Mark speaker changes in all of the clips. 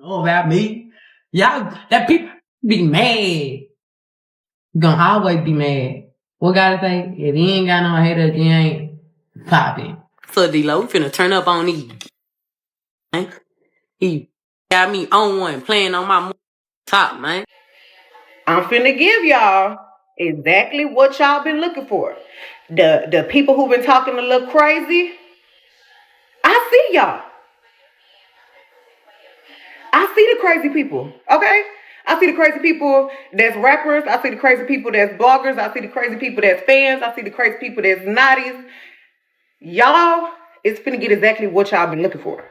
Speaker 1: Oh, about me? Y'all, that people be mad. You gonna always be mad. What gotta say? If you ain't got no haters, you ain't popping. So, D-Lo, we finna turn up on these. He got me on one, playing on my top, man.
Speaker 2: I'm finna give y'all exactly what y'all been looking for. The people who been talking a little crazy, I see y'all. I see the crazy people, okay? I see the crazy people that's rappers. I see the crazy people that's bloggers. I see the crazy people that's fans. I see the crazy people that's naughties. Y'all is finna get exactly what y'all been looking for.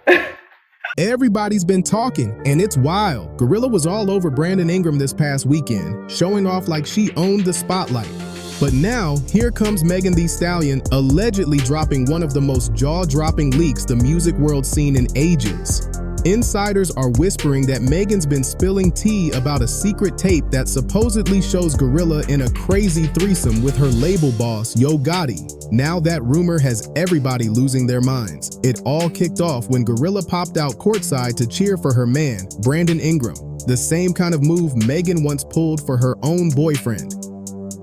Speaker 3: Everybody's been talking, and it's wild. GloRilla was all over Brandon Ingram this past weekend, showing off like she owned the spotlight. But now, here comes Megan Thee Stallion allegedly dropping one of the most jaw-dropping leaks the music world's seen in ages. Insiders are whispering that Megan's been spilling tea about a secret tape that supposedly shows GloRilla in a crazy threesome with her label boss, Yo Gotti. Now that rumor has everybody losing their minds. It all kicked off when GloRilla popped out courtside to cheer for her man, Brandon Ingram, the same kind of move Megan once pulled for her own boyfriend.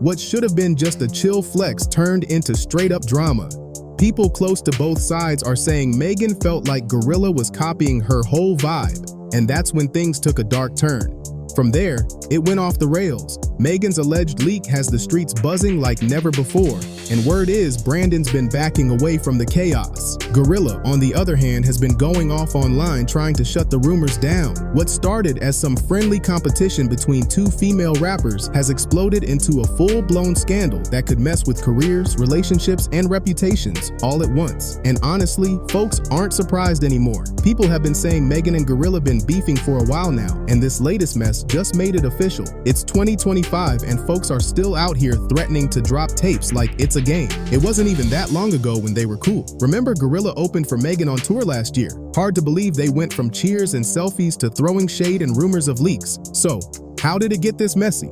Speaker 3: What should have been just a chill flex turned into straight-up drama. People close to both sides are saying Megan felt like GloRilla was copying her whole vibe, and that's when things took a dark turn. From there, it went off the rails. Megan's alleged leak has the streets buzzing like never before, and word is Brandon's been backing away from the chaos. GloRilla, on the other hand, has been going off online trying to shut the rumors down. What started as some friendly competition between two female rappers has exploded into a full-blown scandal that could mess with careers, relationships, and reputations all at once. And honestly, folks aren't surprised anymore. People have been saying Megan and GloRilla been beefing for a while now, and this latest mess just made it official. It's 2025 and folks are still out here threatening to drop tapes like it's a game. It wasn't even that long ago when they were cool. Remember, GloRilla opened for Megan on tour last year. Hard to believe they went from cheers and selfies to throwing shade and rumors of leaks. So, how did it get this messy?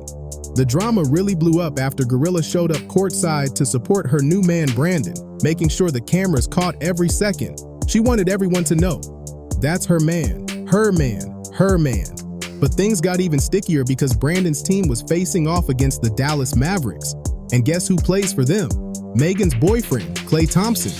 Speaker 3: The drama really blew up after GloRilla showed up courtside to support her new man Brandon, making sure the cameras caught every second. She wanted everyone to know, that's her man, her man, her man. But things got even stickier because Brandon's team was facing off against the Dallas Mavericks. And guess who plays for them? Megan's boyfriend, Klay Thompson.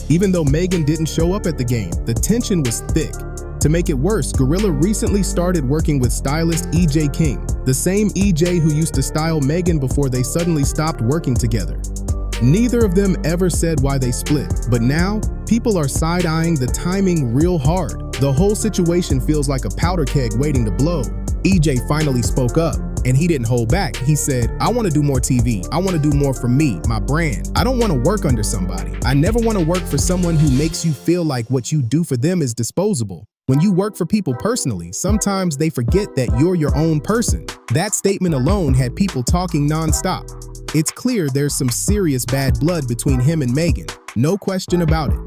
Speaker 3: Even though Megan didn't show up at the game, the tension was thick. To make it worse, GloRilla recently started working with stylist EJ King, the same EJ who used to style Megan before they suddenly stopped working together. Neither of them ever said why they split, but now, people are side-eyeing the timing real hard. The whole situation feels like a powder keg waiting to blow. EJ finally spoke up, and he didn't hold back. He said, I want to do more TV. I want to do more for me, my brand. I don't want to work under somebody. I never want to work for someone who makes you feel like what you do for them is disposable. When you work for people personally, sometimes they forget that you're your own person. That statement alone had people talking nonstop. It's clear there's some serious bad blood between him and Megan, no question about it.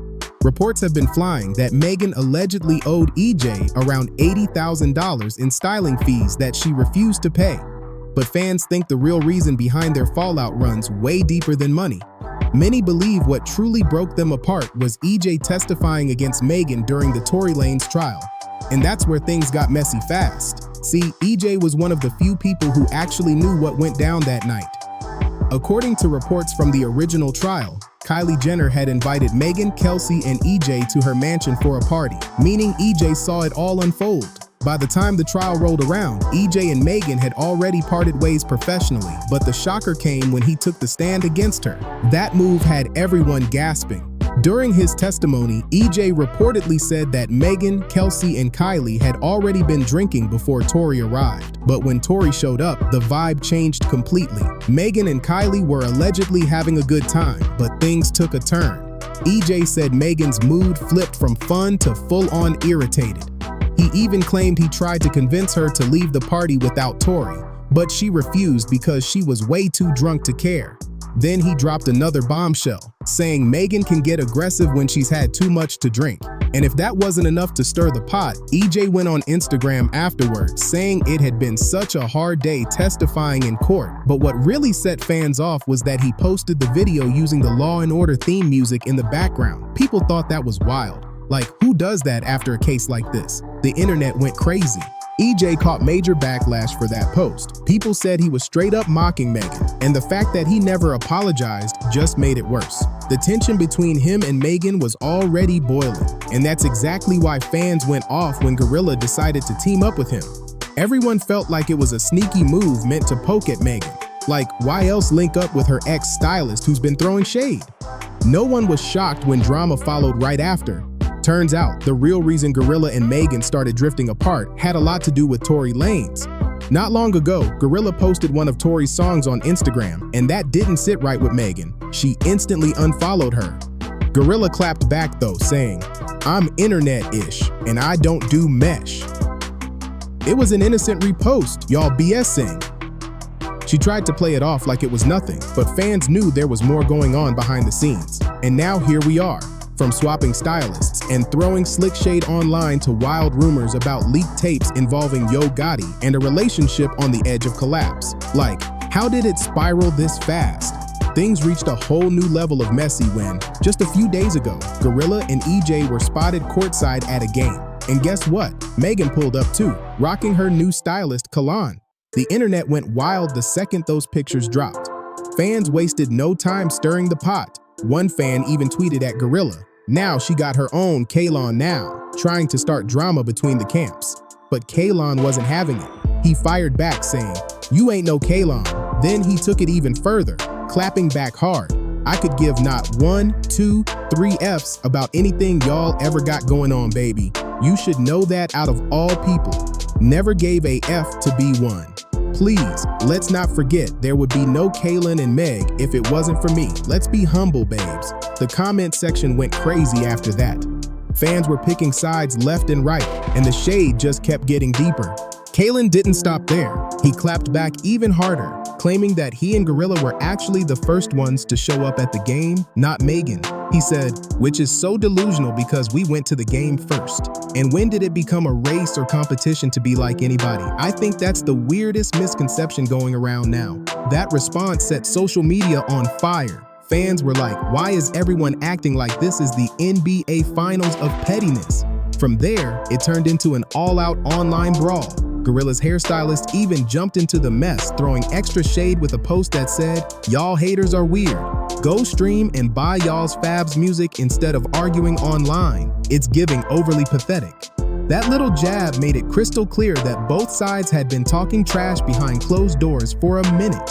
Speaker 3: Reports have been flying that Megan allegedly owed EJ around $80,000 in styling fees that she refused to pay. But fans think the real reason behind their fallout runs way deeper than money. Many believe what truly broke them apart was EJ testifying against Megan during the Tory Lanez trial. And that's where things got messy fast. See, EJ was one of the few people who actually knew what went down that night. According to reports from the original trial, Kylie Jenner had invited Megan, Kelsey, and EJ to her mansion for a party, meaning EJ saw it all unfold. By the time the trial rolled around, EJ and Megan had already parted ways professionally, but the shocker came when he took the stand against her. That move had everyone gasping. During his testimony, EJ reportedly said that Megan, Kelsey, and Kylie had already been drinking before Tory arrived. But when Tory showed up, the vibe changed completely. Megan and Kylie were allegedly having a good time, but things took a turn. EJ said Megan's mood flipped from fun to full-on irritated. He even claimed he tried to convince her to leave the party without Tory, but she refused because she was way too drunk to care. Then he dropped another bombshell, saying Megan can get aggressive when she's had too much to drink. And if that wasn't enough to stir the pot, EJ went on Instagram afterwards, saying it had been such a hard day testifying in court. But what really set fans off was that he posted the video using the Law and Order theme music in the background. People thought that was wild. Like, who does that after a case like this? The internet went crazy. EJ caught major backlash for that post. People said he was straight up mocking Megan, and the fact that he never apologized just made it worse. The tension between him and Megan was already boiling, and that's exactly why fans went off when GloRilla decided to team up with him. Everyone felt like it was a sneaky move meant to poke at Megan. Like, why else link up with her ex-stylist who's been throwing shade? No one was shocked when drama followed right after. Turns out, the real reason GloRilla and Megan started drifting apart had a lot to do with Tory Lanez. Not long ago, GloRilla posted one of Tory's songs on Instagram, and that didn't sit right with Megan. She instantly unfollowed her. GloRilla clapped back though, saying, "I'm internet-ish, and I don't do mesh." It was an innocent repost, y'all BSing. She tried to play it off like it was nothing, but fans knew there was more going on behind the scenes. And now here we are. From swapping stylists and throwing slick shade online to wild rumors about leaked tapes involving Yo Gotti and a relationship on the edge of collapse. Like, how did it spiral this fast? Things reached a whole new level of messy when, just a few days ago, GloRilla and EJ were spotted courtside at a game. And guess what? Megan pulled up too, rocking her new stylist, Kalon. The internet went wild the second those pictures dropped. Fans wasted no time stirring the pot. One fan even tweeted at GloRilla, "Now she got her own Kalon now," trying to start drama between the camps. But Kalon wasn't having it. He fired back saying, "You ain't no Kalon." Then he took it even further, clapping back hard. "I could give not 1, 2, 3 Fs about anything y'all ever got going on, baby. You should know that out of all people. Never gave a F to be one. Please, let's not forget there would be no Kaylin and Meg if it wasn't for me. Let's be humble, babes." The comment section went crazy after that. Fans were picking sides left and right, and the shade just kept getting deeper. Kaylin didn't stop there. He clapped back even harder, claiming that he and GloRilla were actually the first ones to show up at the game, not Megan. He said, "Which is so delusional because we went to the game first. And when did it become a race or competition to be like anybody? I think that's the weirdest misconception going around now." That response set social media on fire. Fans were like, why is everyone acting like this is the NBA Finals of pettiness? From there, it turned into an all-out online brawl. GloRilla's hairstylist even jumped into the mess, throwing extra shade with a post that said, "Y'all haters are weird. Go stream and buy y'all's Fab's music instead of arguing online. It's giving overly pathetic." That little jab made it crystal clear that both sides had been talking trash behind closed doors for a minute.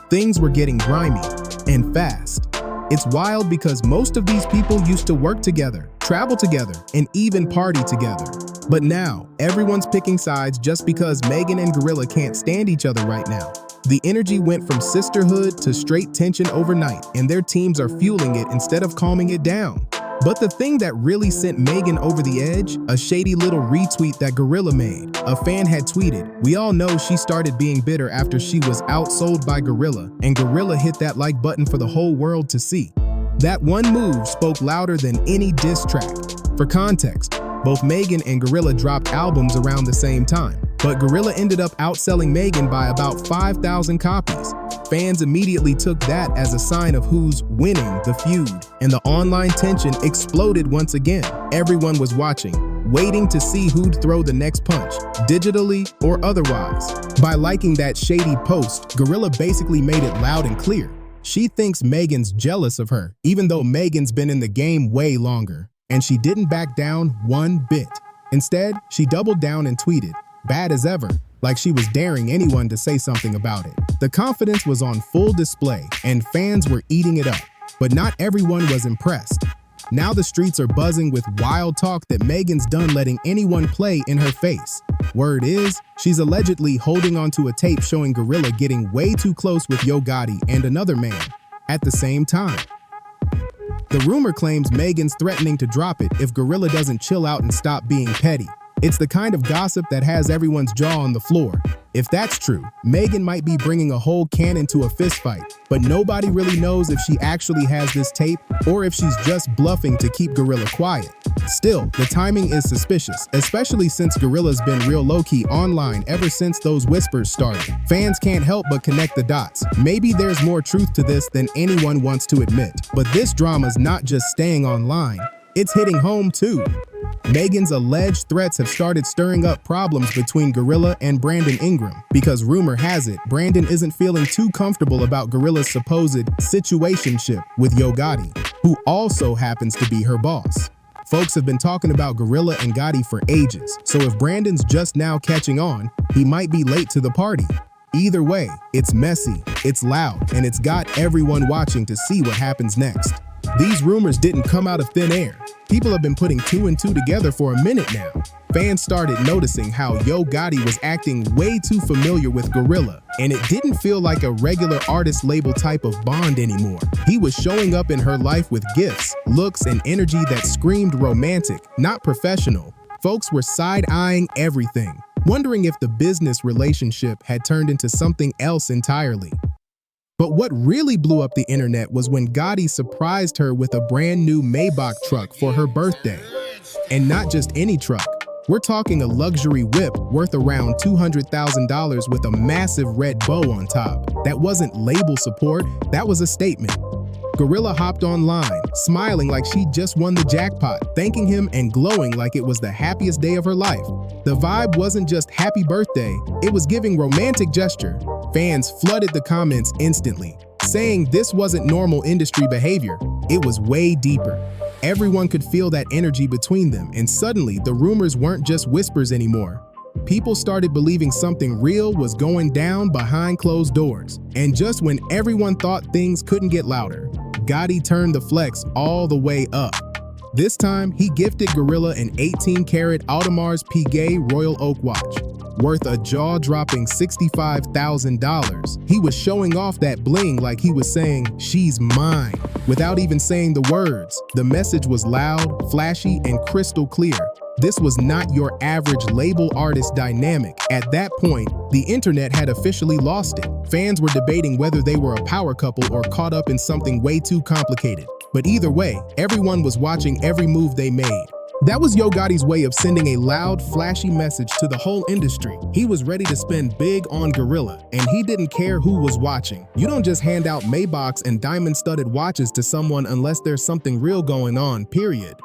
Speaker 3: Things were getting grimy and fast. It's wild because most of these people used to work together, travel together, and even party together. But now, everyone's picking sides just because Megan and GloRilla can't stand each other right now. The energy went from sisterhood to straight tension overnight, and their teams are fueling it instead of calming it down. But the thing that really sent Megan over the edge, a shady little retweet that GloRilla made. A fan had tweeted, "We all know she started being bitter after she was outsold by GloRilla, and GloRilla hit that like button for the whole world to see." That one move spoke louder than any diss track. For context, both Megan and GloRilla dropped albums around the same time, but GloRilla ended up outselling Megan by about 5,000 copies. Fans immediately took that as a sign of who's winning the feud, and the online tension exploded once again. Everyone was watching, waiting to see who'd throw the next punch, digitally or otherwise. By liking that shady post, GloRilla basically made it loud and clear. She thinks Megan's jealous of her, even though Megan's been in the game way longer. And she didn't back down one bit. Instead, she doubled down and tweeted, "Bad as ever," like she was daring anyone to say something about it. The confidence was on full display, and fans were eating it up. But not everyone was impressed. Now the streets are buzzing with wild talk that Megan's done letting anyone play in her face. Word is, she's allegedly holding onto a tape showing GloRilla getting way too close with Yo Gotti and another man at the same time. The rumor claims Megan's threatening to drop it if GloRilla doesn't chill out and stop being petty. It's the kind of gossip that has everyone's jaw on the floor. If that's true, Megan might be bringing a whole cannon to a fistfight, but nobody really knows if she actually has this tape or if she's just bluffing to keep GloRilla quiet. Still, the timing is suspicious, especially since GloRilla's been real low-key online ever since those whispers started. Fans can't help but connect the dots. Maybe there's more truth to this than anyone wants to admit. But this drama's not just staying online. It's hitting home too. Megan's alleged threats have started stirring up problems between GloRilla and Brandon Ingram because rumor has it Brandon isn't feeling too comfortable about GloRilla's supposed situationship with Yo Gotti, who also happens to be her boss. Folks have been talking about GloRilla and Gotti for ages, so if Brandon's just now catching on, he might be late to the party. Either way, it's messy, it's loud, and it's got everyone watching to see what happens next. These rumors didn't come out of thin air. People have been putting two and two together for a minute now. Fans started noticing how Yo Gotti was acting way too familiar with GloRilla, and it didn't feel like a regular artist label type of bond anymore. He was showing up in her life with gifts, looks, and energy that screamed romantic, not professional. Folks were side-eyeing everything, wondering if the business relationship had turned into something else entirely. But what really blew up the internet was when Gotti surprised her with a brand new Maybach truck for her birthday. And not just any truck. We're talking a luxury whip worth around $200,000 with a massive red bow on top. That wasn't label support, that was a statement. GloRilla hopped online, smiling like she just won the jackpot, thanking him and glowing like it was the happiest day of her life. The vibe wasn't just happy birthday, it was giving romantic gesture. Fans flooded the comments instantly, saying this wasn't normal industry behavior, it was way deeper. Everyone could feel that energy between them, and suddenly the rumors weren't just whispers anymore. People started believing something real was going down behind closed doors. And just when everyone thought things couldn't get louder, Gotti turned the flex all the way up. This time, he gifted GloRilla an 18-karat Audemars Piguet Royal Oak watch, worth a jaw-dropping $65,000. He was showing off that bling like he was saying, "She's mine," without even saying the words. The message was loud, flashy, and crystal clear. This was not your average label artist dynamic. At that point, the internet had officially lost it. Fans were debating whether they were a power couple or caught up in something way too complicated. But either way, everyone was watching every move they made. That was Yo Gotti's way of sending a loud, flashy message to the whole industry. He was ready to spend big on GloRilla, and he didn't care who was watching. You don't just hand out Maybachs and diamond-studded watches to someone unless there's something real going on, period.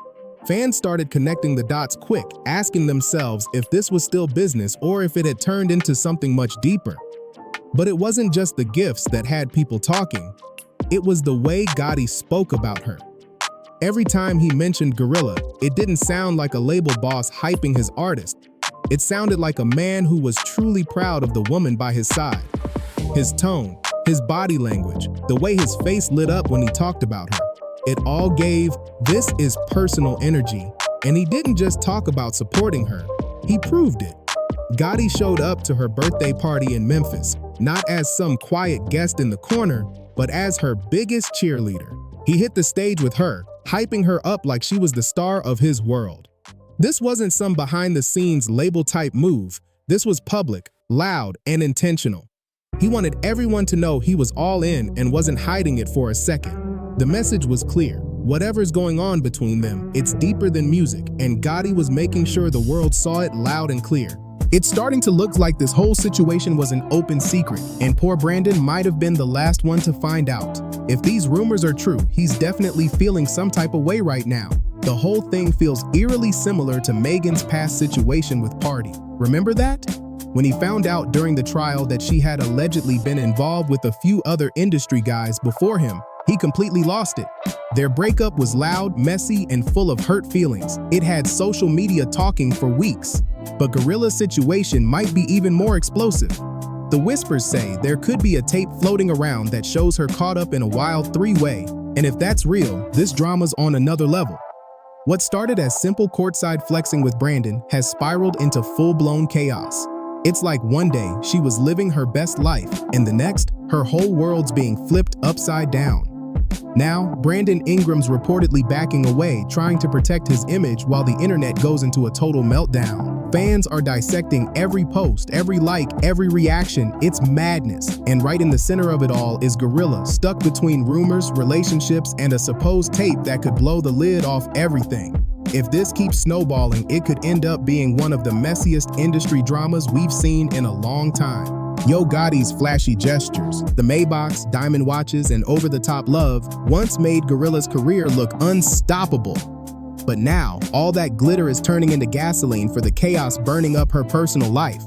Speaker 3: Fans started connecting the dots quick, asking themselves if this was still business or if it had turned into something much deeper. But it wasn't just the gifts that had people talking. It was the way Gotti spoke about her. Every time he mentioned GloRilla, it didn't sound like a label boss hyping his artist. It sounded like a man who was truly proud of the woman by his side. His tone, his body language, the way his face lit up when he talked about her. It all gave, this is personal energy. And he didn't just talk about supporting her, he proved it. Gotti showed up to her birthday party in Memphis, not as some quiet guest in the corner, but as her biggest cheerleader. He hit the stage with her, hyping her up like she was the star of his world. This wasn't some behind-the-scenes label-type move. This was public, loud, and intentional. He wanted everyone to know he was all in and wasn't hiding it for a second. The message was clear. Whatever's going on between them, it's deeper than music, and Gotti was making sure the world saw it loud and clear. It's starting to look like this whole situation was an open secret, and poor Brandon might have been the last one to find out. If these rumors are true, he's definitely feeling some type of way right now. The whole thing feels eerily similar to Megan's past situation with Party. Remember that? When he found out during the trial that she had allegedly been involved with a few other industry guys before him, he completely lost it. Their breakup was loud, messy, and full of hurt feelings. It had social media talking for weeks. But GloRilla's situation might be even more explosive. The whispers say there could be a tape floating around that shows her caught up in a wild three-way. And if that's real, this drama's on another level. What started as simple courtside flexing with Brandon has spiraled into full-blown chaos. It's like one day she was living her best life, and the next, her whole world's being flipped upside down. Now, Brandon Ingram's reportedly backing away, trying to protect his image while the internet goes into a total meltdown. Fans are dissecting every post, every like, every reaction. It's madness. And right in the center of it all is GloRilla, stuck between rumors, relationships, and a supposed tape that could blow the lid off everything. If this keeps snowballing, it could end up being one of the messiest industry dramas we've seen in a long time. Yo Gotti's flashy gestures, the Maybachs, diamond watches, and over-the-top love once made GloRilla's career look unstoppable. But now, all that glitter is turning into gasoline for the chaos burning up her personal life.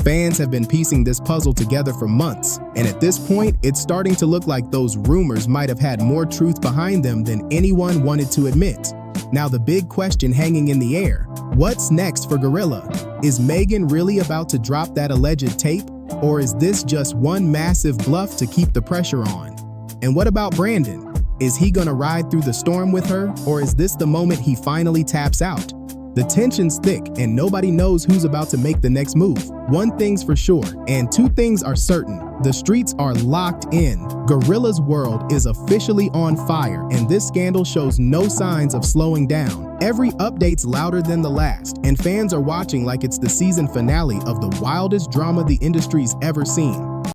Speaker 3: Fans have been piecing this puzzle together for months, and at this point, it's starting to look like those rumors might have had more truth behind them than anyone wanted to admit. Now the big question hanging in the air, what's next for GloRilla? Is Megan really about to drop that alleged tape? Or is this just one massive bluff to keep the pressure on? And what about Brandon? Is he gonna ride through the storm with her, or is this the moment he finally taps out? The tension's thick and nobody knows who's about to make the next move. One thing's for sure, and two things are certain. The streets are locked in. GloRilla's world is officially on fire, and this scandal shows no signs of slowing down. Every update's louder than the last, and fans are watching like it's the season finale of the wildest drama the industry's ever seen.